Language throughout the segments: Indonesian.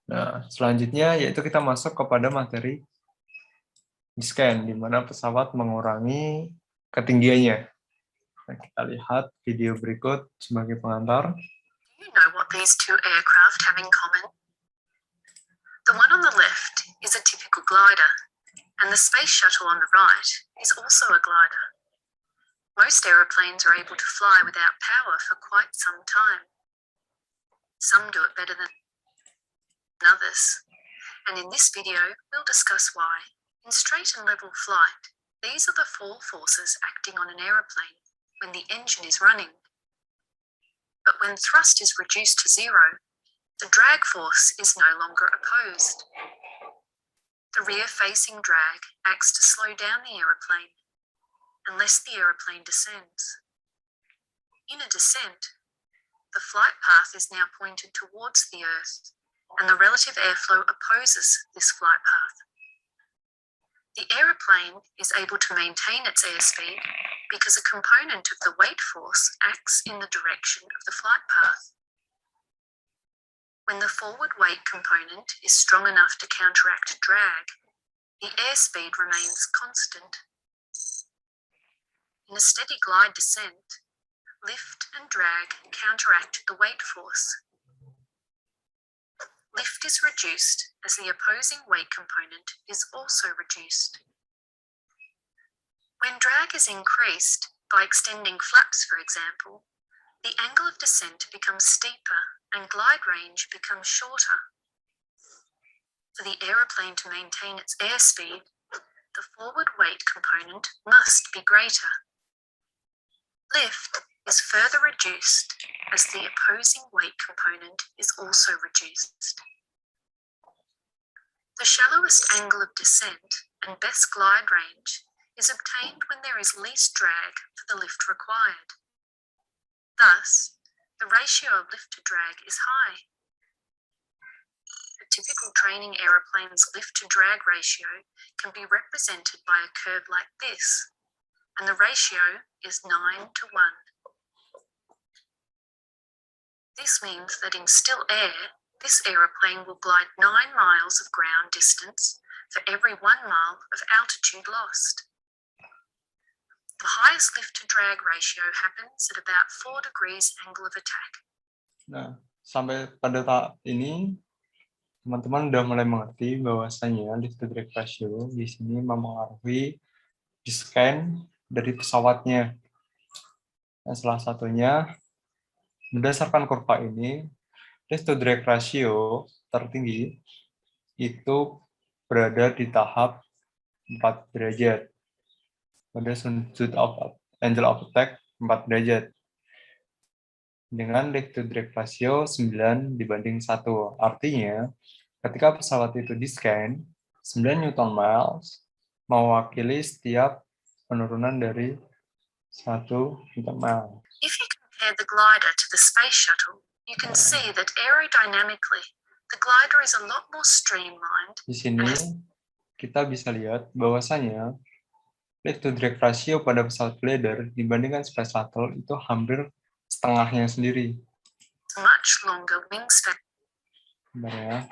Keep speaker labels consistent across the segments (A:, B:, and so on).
A: Nah, selanjutnya yaitu kita masuk kepada materi di-scan, di mana pesawat mengurangi ketinggiannya. Nah, kita lihat video berikut sebagai pengantar.
B: Do you know what these two aircraft have in common? The one on the left is a typical glider, and the space shuttle on the right is also a glider. Most aeroplanes are able to fly without power for quite some time. Some do it better than others, and in this video we'll discuss why. In straight and level flight, these are the four forces acting on an aeroplane when the engine is running. But when thrust is reduced to zero, the drag force is no longer opposed. The rear-facing drag acts to slow down the aeroplane unless the aeroplane descends. In a descent, the flight path is now pointed towards the Earth, and the relative airflow opposes this flight path. The aeroplane is able to maintain its airspeed because a component of the weight force acts in the direction of the flight path. When the forward weight component is strong enough to counteract drag, the airspeed remains constant. In a steady glide descent, lift and drag counteract the weight force. Lift is reduced as the opposing weight component is also reduced. When drag is increased by extending flaps, for example, the angle of descent becomes steeper and glide range becomes shorter. For the aeroplane to maintain its airspeed, the forward weight component must be greater. Lift is further reduced as the opposing weight component is also reduced. The shallowest angle of descent and best glide range is obtained when there is least drag for the lift required. Thus, the ratio of lift to drag is high. A typical training aeroplane's lift to drag ratio can be represented by a curve like this, and the ratio is 9:1. This means that in still air, this aeroplane will glide 9 miles of ground distance for every 1 mile of altitude lost. The highest lift to drag ratio happens at about 4 degrees angle of attack.
A: Nah, sampai pada tahap ini, teman-teman udah mulai mengerti bahwasanya lift to drag ratio di sini mempengaruhi di-scan dari pesawatnya. Nah, salah satunya, berdasarkan kurva ini, lift to drag ratio tertinggi itu berada di tahap 4 derajat. Pada sudut angle of attack 4 derajat. Dengan lift to drag ratio 9:1. Artinya, ketika pesawat itu di-scan, 9 Newton miles mewakili setiap penurunan dari 1 Newton mile.
B: If you compare the glider to the space shuttle, you can see that aerodynamically, the glider is a lot more streamlined.
A: Di sini kita bisa lihat bahwasanya lift to drag ratio pada pesawat glider dibandingkan space shuttle itu hampir setengahnya sendiri.
B: Much longer wingspan.
A: Benar ya.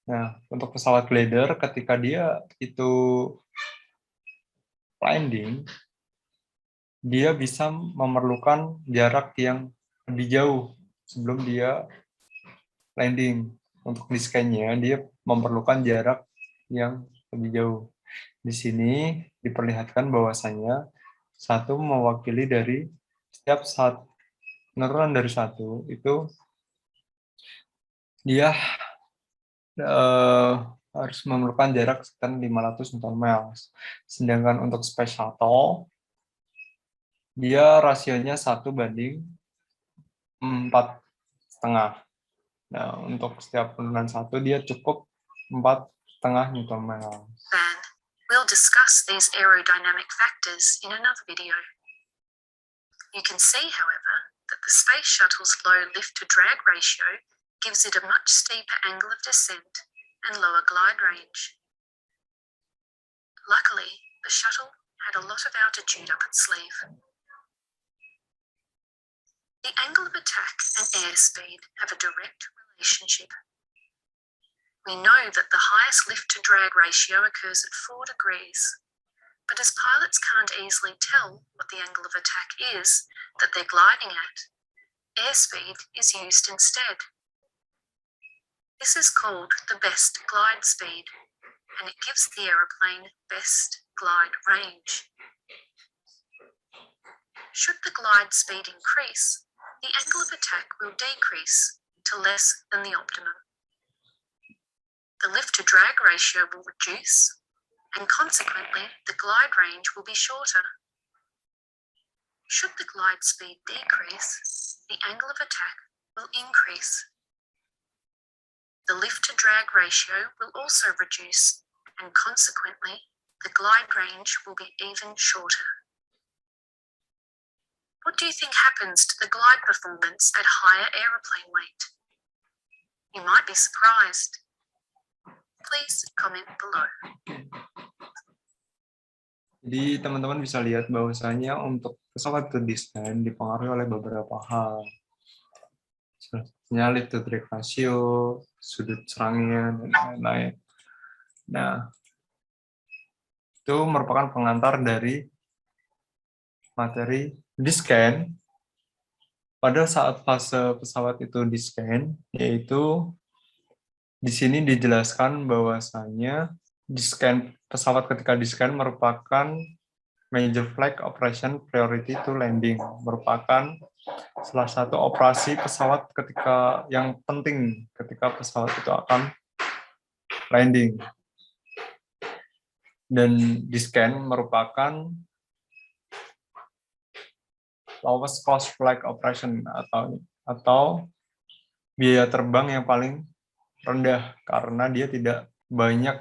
A: Nah, untuk pesawat glider ketika dia itu landing, dia bisa memerlukan jarak yang lebih jauh sebelum dia landing. Untuk di-scan-nya, dia memerlukan jarak yang lebih jauh. Di sini diperlihatkan bahwasanya satu mewakili dari setiap penurunan dari satu itu dia harus memerlukan jarak sekitar 500 Newton miles. Sedangkan untuk space shuttle dia rasionya 1:4,5. Nah, untuk setiap penurunan satu dia cukup 4,5 Newton miles.
B: We'll discuss these aerodynamic factors in another video. You can see, however, that the space shuttle's low lift-to-drag ratio gives it a much steeper angle of descent and lower glide range. Luckily, the shuttle had a lot of altitude up its sleeve. The angle of attack and airspeed have a direct relationship. We know that the highest lift-to-drag ratio occurs at 4 degrees, but as pilots can't easily tell what the angle of attack is that they're gliding at, airspeed is used instead. This is called the best glide speed, and it gives the aeroplane best glide range. Should the glide speed increase, the angle of attack will decrease to less than the optimum. The lift-to-drag ratio will reduce, and consequently, the glide range will be shorter. Should the glide speed decrease, the angle of attack will increase. The lift-to-drag ratio will also reduce, and consequently, the glide range will be even shorter. What do you think happens to the glide performance at higher aeroplane weight? You might be surprised. Please comment below.
A: Jadi teman-teman bisa lihat bahwasanya untuk pesawat itu desain dipengaruhi oleh beberapa hal. Salah satunya lift to drag ratio, sudut serangnya, dan lain-lain. Nah, itu merupakan pengantar dari materi di-scan pada saat fase pesawat itu di-scan, yaitu di sini dijelaskan bahwasanya di-scan pesawat ketika di-scan merupakan major flight operation priority to landing, merupakan salah satu operasi pesawat ketika yang penting ketika pesawat itu akan landing. Dan di-scan merupakan lowest cost flight operation atau biaya terbang yang paling rendah karena dia tidak banyak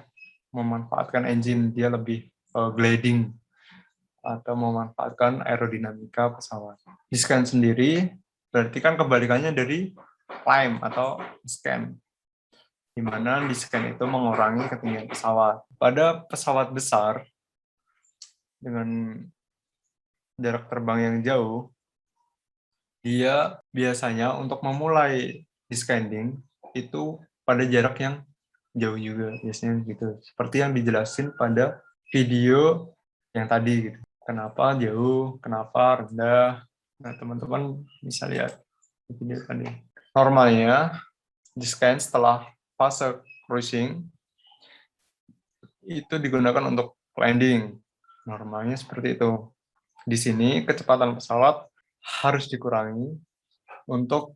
A: memanfaatkan engine, dia lebih gliding atau memanfaatkan aerodinamika pesawat. Di-scan sendiri berarti kan kebalikannya dari climb atau scan, di mana di-scan itu mengurangi ketinggian pesawat. Pada pesawat besar dengan jarak terbang yang jauh, dia biasanya untuk memulai descending itu pada jarak yang jauh juga, biasanya gitu. Seperti yang dijelasin pada video yang tadi gitu. Kenapa jauh, kenapa rendah. Nah, teman-teman bisa lihat video tadi. Normalnya descend setelah fase cruising itu digunakan untuk landing. Normalnya seperti itu. Di sini kecepatan pesawat harus dikurangi untuk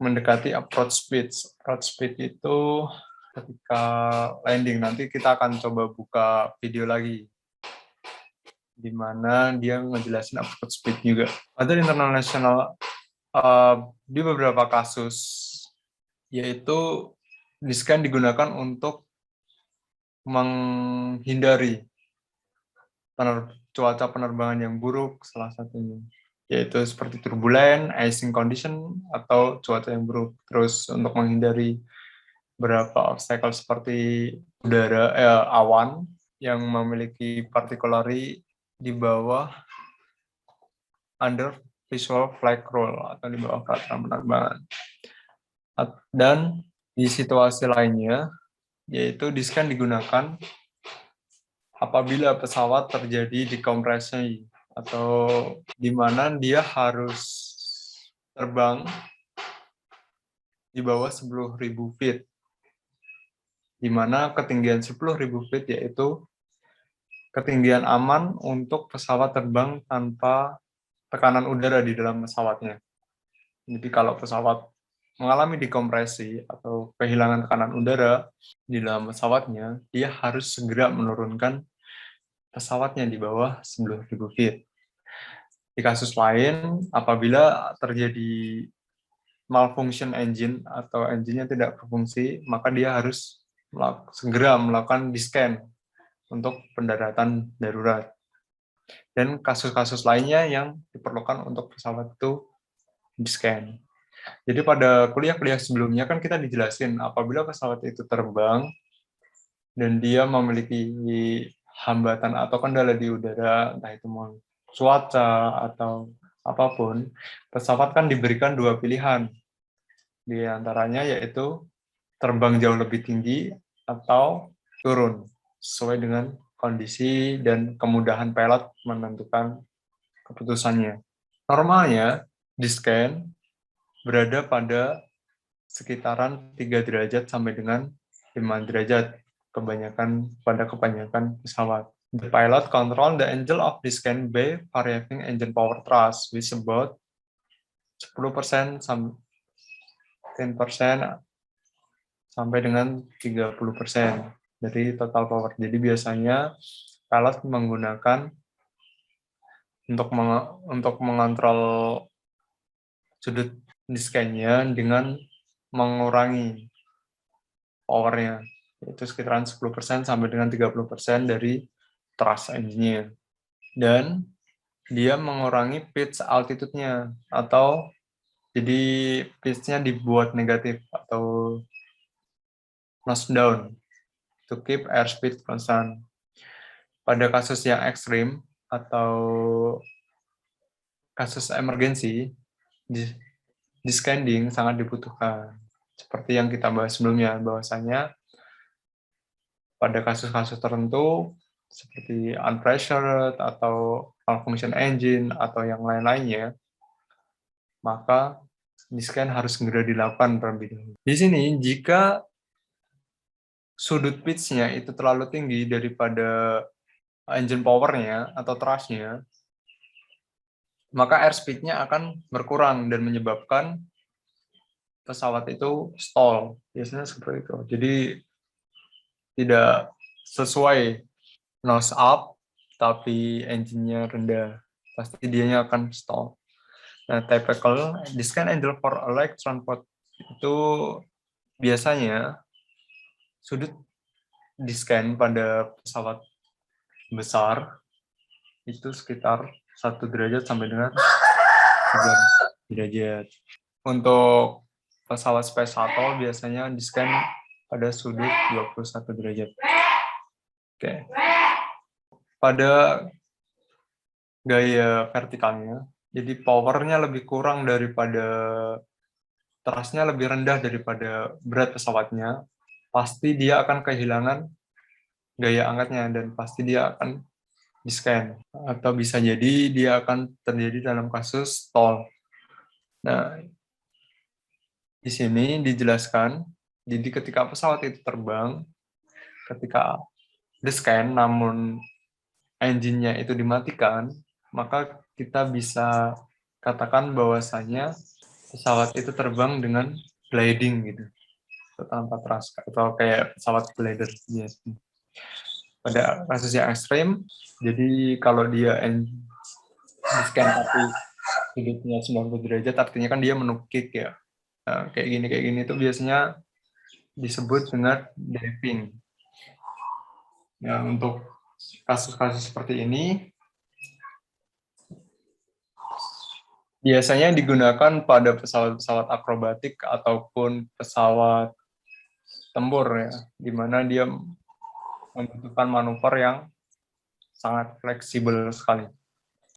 A: mendekati approach speed. Approach speed itu ketika landing, nanti kita akan coba buka video lagi di mana dia ngejelasin approach speed juga. Ada internasional di beberapa kasus, yaitu di-scan digunakan untuk menghindari cuaca penerbangan yang buruk, salah satunya yaitu seperti turbulen, icing condition, atau cuaca yang buruk. Terus untuk menghindari beberapa obstacle seperti awan yang memiliki particulari di bawah under visual flight rule atau di bawah peraturan penerbangan. Dan di situasi lainnya, yaitu di-scan digunakan apabila pesawat terjadi dekompresi atau di mana dia harus terbang di bawah 10.000 feet, di mana ketinggian 10.000 feet yaitu ketinggian aman untuk pesawat terbang tanpa tekanan udara di dalam pesawatnya. Jadi kalau pesawat mengalami dekompresi atau kehilangan tekanan udara di dalam pesawatnya, dia harus segera menurunkan pesawatnya di bawah 10.000 feet. Di kasus lain, apabila terjadi malfunction engine atau engine-nya tidak berfungsi, maka dia harus segera melakukan di-scan untuk pendaratan darurat. Dan kasus-kasus lainnya yang diperlukan untuk pesawat itu di-scan. Jadi pada kuliah-kuliah sebelumnya kan kita dijelasin apabila pesawat itu terbang dan dia memiliki hambatan atau kendala di udara, entah itu mau cuaca atau apapun, pesawat kan diberikan dua pilihan. Di antaranya yaitu terbang jauh lebih tinggi atau turun sesuai dengan kondisi dan kemudahan pilot menentukan keputusannya. Normalnya di-scan berada pada sekitaran 3 derajat sampai dengan 5 derajat kebanyakan pesawat. The pilot control the angle of the-scan by varying engine power thrust with about 10% 10% sampai dengan 30% dari total power. Jadi biasanya pilot menggunakan untuk mengontrol sudut di-scan-nya dengan mengurangi power-nya, yaitu sekitaran 10% sampai dengan 30% dari thrust engine-nya. Dan dia mengurangi pitch altitude-nya, atau jadi pitch-nya dibuat negatif atau nose down to keep airspeed constant. Pada kasus yang ekstrim atau kasus emergensi, di-scanning sangat dibutuhkan. Seperti yang kita bahas sebelumnya, bahwasanya pada kasus-kasus tertentu seperti unpressured atau malfunction engine atau yang lain-lainnya, maka di-scan harus segera dilakukan terlebih dahulu. Di sini, jika sudut pitch-nya itu terlalu tinggi daripada engine power-nya atau thrust-nya, maka airspeed-nya akan berkurang dan menyebabkan pesawat itu stall. Biasanya seperti itu. Jadi tidak sesuai nose up, tapi engine-nya rendah. Pasti dianya akan stall. Nah, typical di-scan angle for electron pod itu biasanya sudut di-scan pada pesawat besar itu sekitar 1 derajat sampai dengan 3 derajat. Untuk pesawat Space Shuttle biasanya di-scan pada sudut 21 derajat. Oke. Pada gaya vertikalnya, jadi powernya lebih kurang daripada thrust-nya lebih rendah daripada berat pesawatnya, pasti dia akan kehilangan gaya angkatnya dan pasti dia akan di-scan, atau bisa jadi dia akan terjadi dalam kasus stall. Nah, di sini dijelaskan, jadi ketika pesawat itu terbang, ketika di-scan namun engine-nya itu dimatikan, maka kita bisa katakan bahwasanya pesawat itu terbang dengan gliding gitu, tanpa thrust, atau kayak pesawat glider biasanya. Pada kasus yang ekstrim, jadi kalau dia di-scan tapi sudutnya 90 derajat, artinya kan dia menukik ya. Nah, kayak gini itu biasanya disebut dengan diving. Nah, untuk kasus-kasus seperti ini biasanya digunakan pada pesawat-pesawat akrobatik ataupun pesawat tempur ya, di mana dia membutuhkan manuver yang sangat fleksibel sekali.